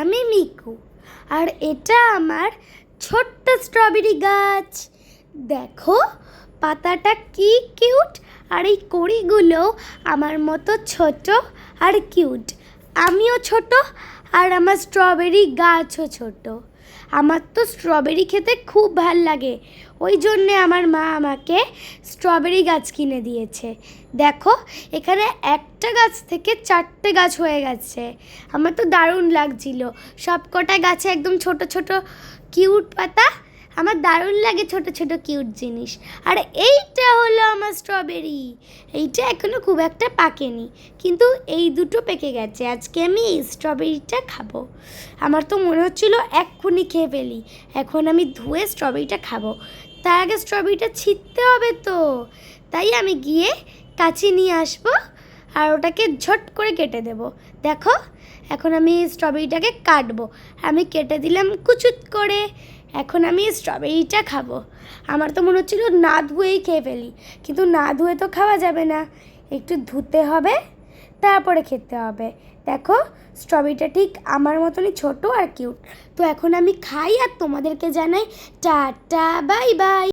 আমি মিকু, আর এটা আমার ছোট্ট স্ট্রবেরি গাছ। দেখো পাতাটা কি কিউট, আর এই কড়িগুলো আমার মতো ছোট আর কিউট। আমিও ছোট আর আমার স্ট্রবেরি গাছও ছোট। আমার তো স্ট্রবেরি খেতে খুব ভাল লাগে, ওই জন্যে আমার মা আমাকে স্ট্রবেরি গাছ কিনে দিয়েছে। দেখো এখানে একটা গাছ থেকে 4টে গাছ হয়ে গেছে। আমার তো দারুণ লাগছিল, সব কটা গাছে একদম ছোট ছোট কিউট পাতা। আমার দারুণ লাগে ছোট ছোট কিউট জিনিস। আর এইটা হলো আমার স্ট্রবেরি। এইটা এখনো খুব একটা পাকেনি, কিন্তু এই দুটো পেকে গেছে। আজকে আমি এই স্ট্রবেরিটা খাবো। আমার তো মনে হচ্ছিল এক্ষুনি খেয়ে ফেলি, এখন আমি ধুয়ে স্ট্রবেরিটা খাবো। তার আগে স্ট্রবেরিটা ছিঁড়তে হবে তো, তাই আমি গিয়ে কাঁচি নিয়ে আসবো আর ওটাকে ঝট করে কেটে দেবো। দেখো এখন আমি স্ট্রবেরিটাকে কাটবো। আমি কেটে দিলাম কুচুত করে। এখন আমি স্ট্রবেরিটা খাবো। আমার তো মনে হচ্ছিল না ধুয়েই খেয়ে ফেলি, কিন্তু না ধুয়ে তো খাওয়া যাবে না, একটু ধুতে হবে তারপরে খেতে হবে। দেখো স্ট্রবেরিটা ঠিক আমার মতনই ছোট আর কিউট। তো এখন আমি খাই আর তোমাদেরকে জানাই টাটা বাই বাই।